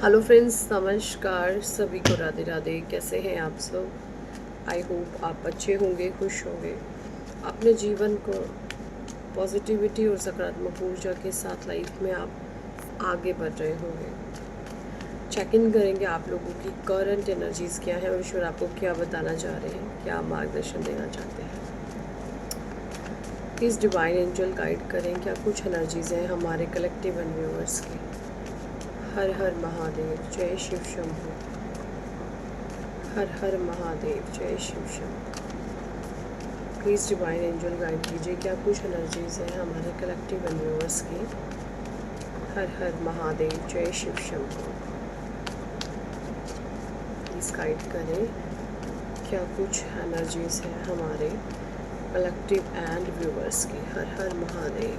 Hello friends, नमस्कार सभी को। राधे राधे। कैसे हैं आप सब? आई होप आप अच्छे होंगे, खुश होंगे, अपने जीवन को पॉजिटिविटी और सकारात्मक ऊर्जा के साथ लाइफ में आप आगे बढ़ रहे होंगे। चेक इन करेंगे आप लोगों की करंट एनर्जीज़ क्या है और ईश्वर आपको क्या बताना चाह रहे हैं, क्या मार्गदर्शन देना चाहते हैं। प्लीज़ डिवाइन एंजल गाइड करें क्या कुछ एनर्जीज़ हैं हमारे कलेक्टिव एंड व्यूअर्स की। हर हर महादेव, जय शिव शंभू। हर हर महादेव, जय Shiv Shambhu. Please divine angel guide कीजिए क्या कुछ एनर्जीज़ हैं हमारे कलेक्टिव एंड व्यूअर्स की। हर हर महादेव, जय शिव शंभू। प्लीज़ गाइड करें क्या कुछ एनर्जीज़ हैं हमारे कलेक्टिव एंड व्यूअर्स की। हर हर महादेव,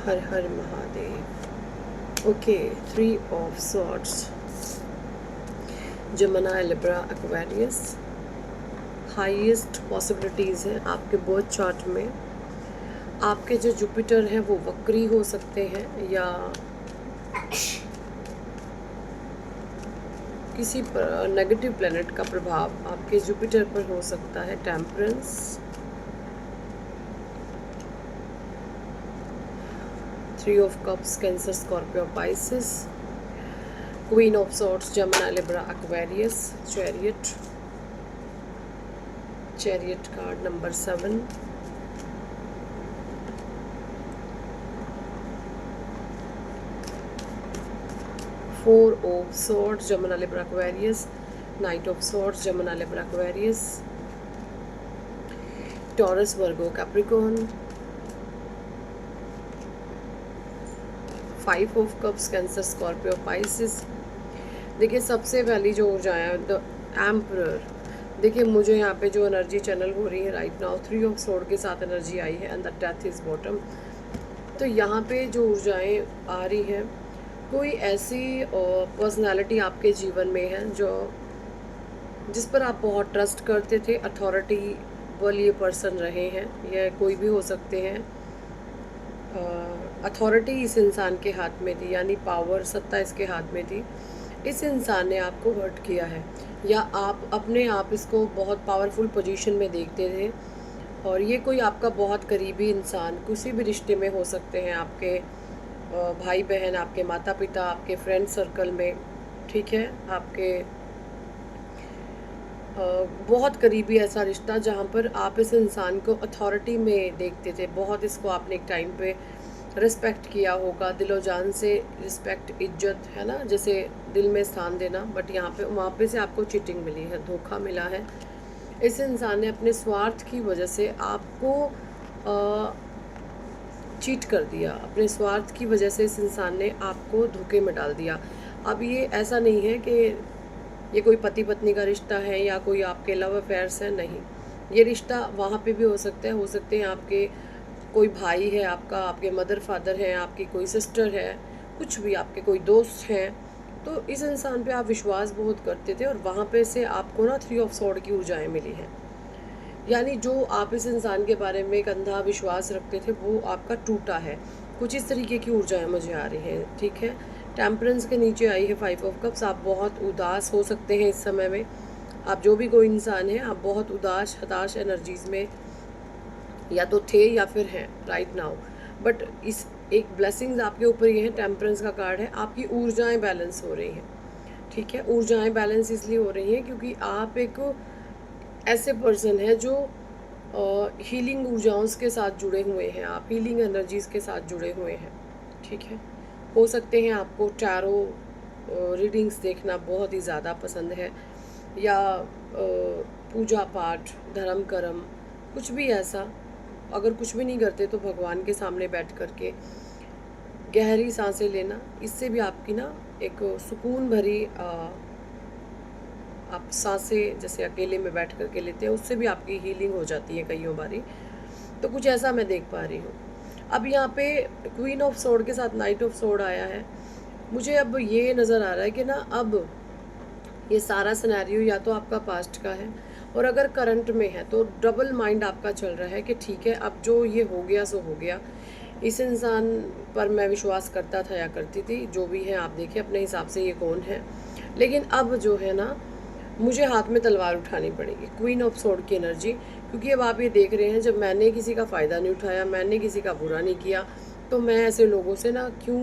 हर हर Mahadev. Okay, 3 of swords, Gemini, Libra, Aquarius. Highest possibilities हैं आपके बर्थ चार्ट में। आपके जो जुपिटर हैं वो वक्री हो सकते हैं या किसी नेगेटिव प्लैनेट का प्रभाव आपके जुपिटर पर हो सकता है। Temperance, 3 of cups, Cancer, Scorpio, Pisces. Queen of swords, Gemini, Libra, Aquarius. Chariot, chariot card number 7। Four of swords, Gemini, Libra, Aquarius. Knight of swords, Gemini, Libra, Aquarius. Taurus, Virgo, Capricorn. 5 of cups, Cancer, Scorpio, Pisces. देखिए सबसे पहली जो ऊर्जा है the emperor. देखिए मुझे यहाँ पे जो एनर्जी चैनल हो रही है राइट नाउ, 3 ऑफ सोर्ड के साथ एनर्जी आई है and the death is bottom. तो यहाँ पे जो ऊर्जाएं आ रही हैं, कोई ऐसी पर्सनालिटी आपके जीवन में है जो जिस पर आप बहुत ट्रस्ट करते थे, अथॉरिटी वाले पर्सन रहे हैं, या कोई भी हो सकते हैं। अथॉरिटी इस इंसान के हाथ में थी, यानी पावर, सत्ता इसके हाथ में थी। इस इंसान ने आपको हर्ट किया है या आप अपने आप इसको बहुत पावरफुल पोजीशन में देखते थे। और ये कोई आपका बहुत करीबी इंसान किसी भी रिश्ते में हो सकते हैं, आपके भाई बहन, आपके माता पिता, आपके फ्रेंड सर्कल में, ठीक है, आपके बहुत करीबी ऐसा रिश्ता जहाँ पर आप इस इंसान को अथॉरिटी में देखते थे। बहुत इसको आपने एक टाइम पे रिस्पेक्ट किया होगा, दिलो जान से रिस्पेक्ट, इज्जत, है ना, जैसे दिल में स्थान देना। बट यहाँ पे वहाँ पे से आपको चीटिंग मिली है, धोखा मिला है। इस इंसान ने अपने स्वार्थ की वजह से आपको चीट कर दिया। अपने स्वार्थ की वजह से इस इंसान ने आपको धोखे में डाल दिया। अब ये ऐसा नहीं है कि ये कोई पति पत्नी का रिश्ता है या कोई आपके लव अफेयर्स है, नहीं। ये रिश्ता वहाँ पे भी हो सकते हैं आपके कोई भाई है आपका, आपके मदर फादर हैं, आपकी कोई सिस्टर है, कुछ भी, आपके कोई दोस्त हैं। तो इस इंसान पे आप विश्वास बहुत करते थे और वहाँ पे से आपको ना 3 ऑफ सॉर्ड की ऊर्जाएं मिली हैं। यानी जो आप इस इंसान के बारे में एक अंधा विश्वास रखते थे वो आपका टूटा है। कुछ इस तरीके की ऊर्जाएं मुझे आ रही हैं, ठीक है। टेम्परेंस के नीचे आई है 5 ऑफ कप्स। आप बहुत उदास हो सकते हैं इस समय में। आप जो भी कोई इंसान है, आप बहुत उदास, हताश एनर्जीज़ में या तो थे या फिर हैं राइट नाउ। बट इस एक ब्लेसिंग्स आपके ऊपर ये है, टेम्परेंस का कार्ड है, आपकी ऊर्जाएं बैलेंस हो रही हैं, ठीक है। ऊर्जाएं बैलेंस इसलिए हो रही हैं क्योंकि आप एक ऐसे पर्सन हैं जो हीलिंग ऊर्जाओं के साथ जुड़े हुए हैं, आप हीलिंग एनर्जीज़ के साथ जुड़े हुए हैं, ठीक है। हो सकते हैं आपको टैरो रीडिंग्स देखना बहुत ही ज़्यादा पसंद है, या पूजा पाठ, धर्म कर्म, कुछ भी ऐसा। अगर कुछ भी नहीं करते तो भगवान के सामने बैठ कर के गहरी सांसें लेना, इससे भी आपकी ना एक सुकून भरी आप सांसें जैसे अकेले में बैठ कर के लेते हैं, उससे भी आपकी हीलिंग हो जाती है कईयों बारी। तो कुछ ऐसा मैं देख पा रही हूँ। अब यहाँ पे क्वीन ऑफ सोर्ड के साथ नाइट ऑफ सोर्ड आया है। मुझे अब ये नज़र आ रहा है कि ना अब ये सारा सिनेरियो या तो आपका पास्ट का है, और अगर करंट में है तो डबल माइंड आपका चल रहा है कि ठीक है अब जो ये हो गया सो हो गया। इस इंसान पर मैं विश्वास करता था या करती थी, जो भी है आप देखिए अपने हिसाब से ये कौन है। लेकिन अब जो है ना, मुझे हाथ में तलवार उठानी पड़ेगी, क्वीन ऑफ सोर्ड की एनर्जी। क्योंकि अब आप ये देख रहे हैं, जब मैंने किसी का फ़ायदा नहीं उठाया, मैंने किसी का बुरा नहीं किया, तो मैं ऐसे लोगों से ना क्यों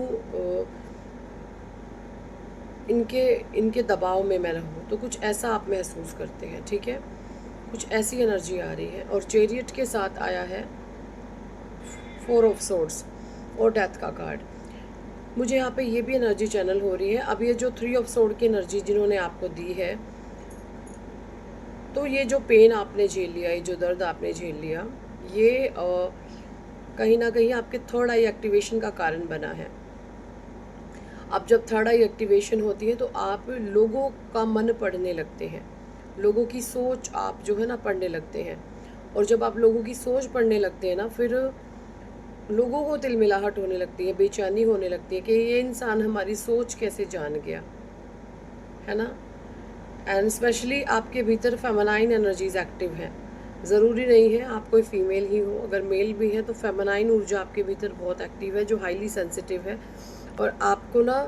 इनके इनके दबाव में मैं रहूँ। तो कुछ ऐसा आप महसूस करते हैं, ठीक है। कुछ ऐसी एनर्जी आ रही है। और चैरियट के साथ आया है 4 ऑफ सोर्ड्स और डेथ का कार्ड। मुझे यहाँ पे ये भी एनर्जी चैनल हो रही है। अब ये जो 3 ऑफ सोर्ड की एनर्जी जिन्होंने आपको दी है, तो ये जो पेन आपने झेल लिया, ये जो दर्द आपने झेल लिया, ये कहीं ना कहीं आपके थर्ड आई एक्टिवेशन का कारण बना है। अब जब थर्ड आई एक्टिवेशन होती है तो आप लोगों का मन पढ़ने लगते हैं, लोगों की सोच आप जो है ना पढ़ने लगते हैं। और जब आप लोगों की सोच पढ़ने लगते हैं ना, फिर लोगों को तिलमिलाहट होने लगती है, बेचैनी होने लगती है कि ये इंसान हमारी सोच कैसे जान गया, है ना। एंड स्पेशली आपके भीतर फेमिनाइन एनर्जीज एक्टिव हैं। ज़रूरी नहीं है आप कोई फीमेल ही हो, अगर मेल भी है तो फेमिनाइन ऊर्जा आपके भीतर बहुत एक्टिव है, जो हाईली सेंसिटिव है और आपको ना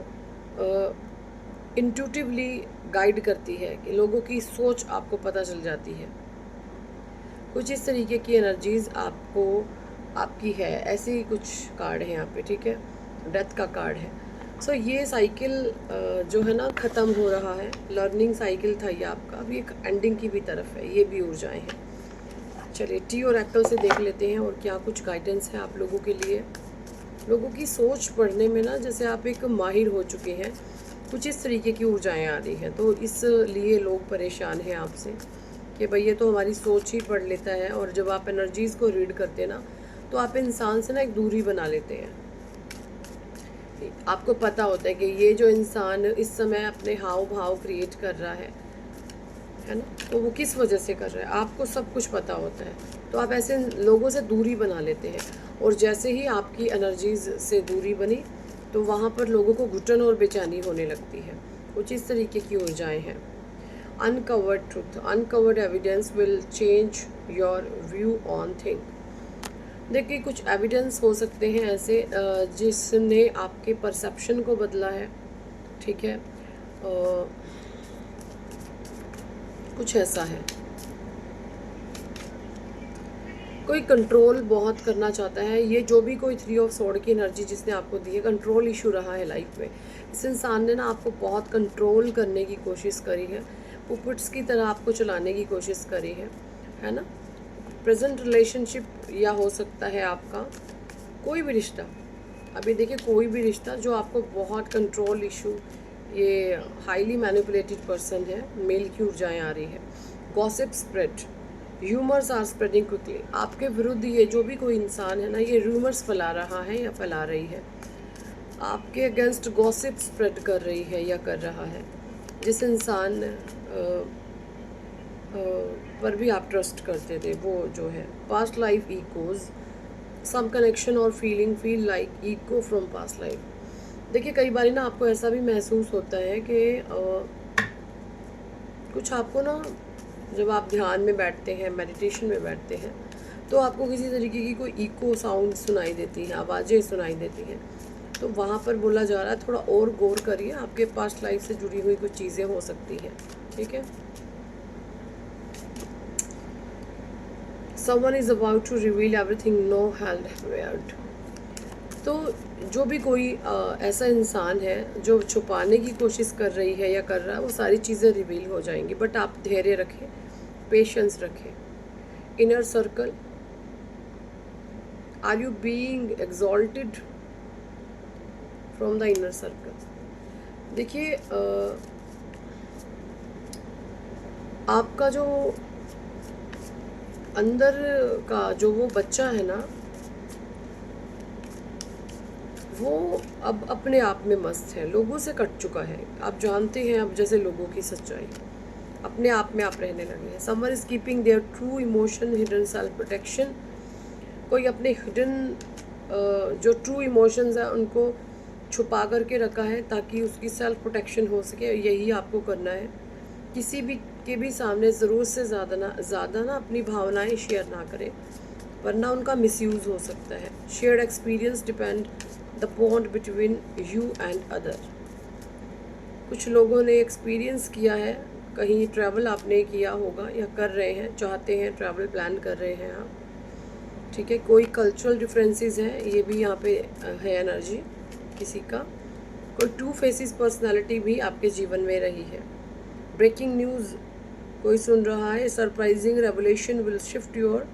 इंट्यूटिवली गाइड करती है कि लोगों की सोच आपको पता चल जाती है। कुछ इस तरीके की एनर्जीज आपको आपकी है। ऐसे ही कुछ कार्ड हैं यहाँ पे, ठीक है। डेथ का कार्ड है। सो ये साइकिल जो है ना ख़त्म हो रहा है। लर्निंग साइकिल था ये आपका, अभी एक एंडिंग की भी तरफ है। ये भी ऊर्जाएं हैं। चलिए टी और एक्टल से देख लेते हैं और क्या कुछ गाइडेंस है आप लोगों के लिए। लोगों की सोच पढ़ने में ना जैसे आप एक माहिर हो चुके हैं। कुछ इस तरीके की ऊर्जाएं आ रही हैं, तो इसलिए लोग परेशान हैं आपसे कि भाई ये तो हमारी सोच ही पढ़ लेता है। और जब आप एनर्जीज़ को रीड करते हैं ना, तो आप इंसान से ना एक दूरी बना लेते हैं। आपको पता होता है कि ये जो इंसान इस समय अपने हाव भाव क्रिएट कर रहा है ना, तो वो किस वजह से कर रहा है, आपको सब कुछ पता होता है। तो आप ऐसे लोगों से दूरी बना लेते हैं। और जैसे ही आपकी एनर्जीज से दूरी बनी, तो वहाँ पर लोगों को घुटन और बेचैनी होने लगती है। कुछ इस तरीके की ऊर्जाएं हैं। Uncovered truth, uncovered evidence will change your view on thing. देखिए कुछ एविडेंस हो सकते हैं ऐसे जिसने आपके परसेप्शन को बदला है, ठीक है। कुछ ऐसा है, कोई कंट्रोल बहुत करना चाहता है। ये जो भी कोई 3 ऑफ सोर्ड की एनर्जी जिसने आपको दी है, कंट्रोल इशू रहा है लाइफ में। इस इंसान ने ना आपको बहुत कंट्रोल करने की कोशिश करी है, पुपेट्स की तरह आपको चलाने की कोशिश करी है ना। प्रेजेंट रिलेशनशिप या हो सकता है आपका कोई भी रिश्ता। अभी देखिए कोई भी रिश्ता जो आपको बहुत कंट्रोल इशू, ये हाईली मैनिपुलेटेड पर्सन है, मेल की ऊर्जाएं आ रही है। Gossip spread, rumours are spreading quickly. आपके विरुद्ध ये जो भी कोई इंसान है ना, ये रूमर्स फैला रहा है या फैला रही है, आपके अगेंस्ट गॉसिप स्प्रेड कर रही है या कर रहा है। जिस इंसान पर भी आप ट्रस्ट करते थे, वो जो है past life echoes, some connection और feeling feel like echo from past life. देखिए कई बार ना आपको ऐसा भी महसूस होता है कि कुछ आपको ना, जब आप ध्यान में बैठते हैं, मेडिटेशन में बैठते हैं, तो आपको किसी तरीके की कोई इको साउंड सुनाई देती हैं, आवाज़ें सुनाई देती हैं। तो वहाँ पर बोला जा रहा है थोड़ा और गौर करिए, आपके पास्ट लाइफ से जुड़ी हुई कुछ चीज़ें हो सकती हैं, ठीक है। Someone is about to reveal everything no hand weird। तो जो भी कोई ऐसा इंसान है जो छुपाने की कोशिश कर रही है या कर रहा है, वो सारी चीज़ें रिवील हो जाएंगी। बट आप धैर्य रखें, पेशेंस रखें। Inner circle, are you being exalted from the inner circle. देखिए आपका जो अंदर का जो वो बच्चा है ना, वो अब अपने आप में मस्त है, लोगों से कट चुका है। आप जानते हैं अब जैसे लोगों की सच्चाई, अपने आप में आप रहने लगे हैं। Someone is keeping their true emotion hidden self protection. कोई अपने हिडन जो ट्रू इमोशंस हैं उनको छुपा करके रखा है ताकि उसकी सेल्फ प्रोटेक्शन हो सके। यही आपको करना है। किसी भी के भी सामने ज़रूरत से ज़्यादा ना अपनी भावनाएं शेयर ना करें। वरना उनका मिसयूज़ हो सकता है। Shared experience depend the bond between you and other. कुछ लोगों ने एक्सपीरियंस किया है, कहीं ट्रैवल आपने किया होगा या कर रहे हैं, चाहते हैं, ट्रैवल प्लान कर रहे हैं आप, ठीक है। कोई कल्चरल डिफरेंसेस हैं, ये भी यहाँ पे है एनर्जी किसी का। कोई टू फेसिस पर्सनालिटी भी आपके जीवन में रही है। ब्रेकिंग न्यूज़ कोई सुन रहा है, surprising revelation will shift your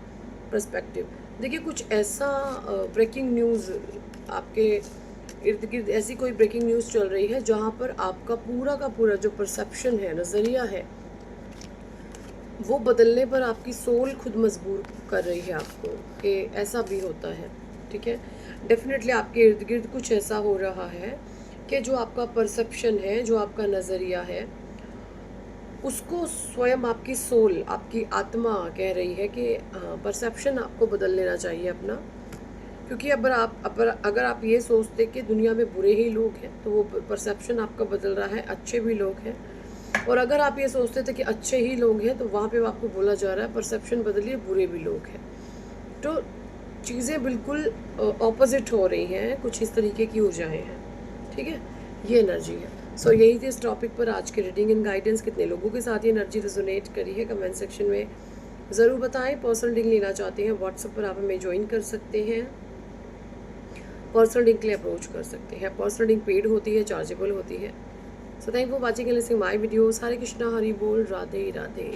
perspective. देखिए कुछ ऐसा ब्रेकिंग न्यूज़ आपके इर्द गिर्द, ऐसी कोई ब्रेकिंग न्यूज़ चल रही है जहाँ पर आपका पूरा का पूरा जो परसेप्शन है, नज़रिया है, वो बदलने पर आपकी सोल खुद मजबूर कर रही है आपको कि ऐसा भी होता है, ठीक है। डेफिनेटली आपके इर्द गिर्द कुछ ऐसा हो रहा है कि जो आपका परसेप्शन है, जो आपका नज़रिया है, उसको स्वयं आपकी सोल, आपकी आत्मा कह रही है कि परसेप्शन आपको बदल लेना चाहिए अपना। क्योंकि अगर आप ये सोचते कि दुनिया में बुरे ही लोग हैं, तो वो परसेप्शन आपका बदल रहा है, अच्छे भी लोग हैं। और अगर आप ये सोचते थे कि अच्छे ही लोग हैं, तो वहाँ पे आपको बोला जा रहा है परसेप्शन बदलिए, बुरे भी लोग हैं। तो चीज़ें बिल्कुल ऑपोजिट हो रही हैं, कुछ इस तरीके की ऊर्जाएं हैं, ठीक है। ये एनर्जी है। सो यही थी इस टॉपिक पर आज की रीडिंग एंड गाइडेंस। कितने लोगों के साथ ये एनर्जी रेजोनेट करी है, कमेंट सेक्शन में ज़रूर बताएं। पर्सनल रीडिंग लेना चाहते हैं, व्हाट्सएप पर आप हमें ज्वाइन कर सकते हैं, पर्सनल रीडिंग के लिए अप्रोच कर सकते हैं। पर्सनल रीडिंग पेड होती है, चार्जेबल होती है। So thank for watching and listening my videos. Hare Krishna, Hari बोल, राधे राधे।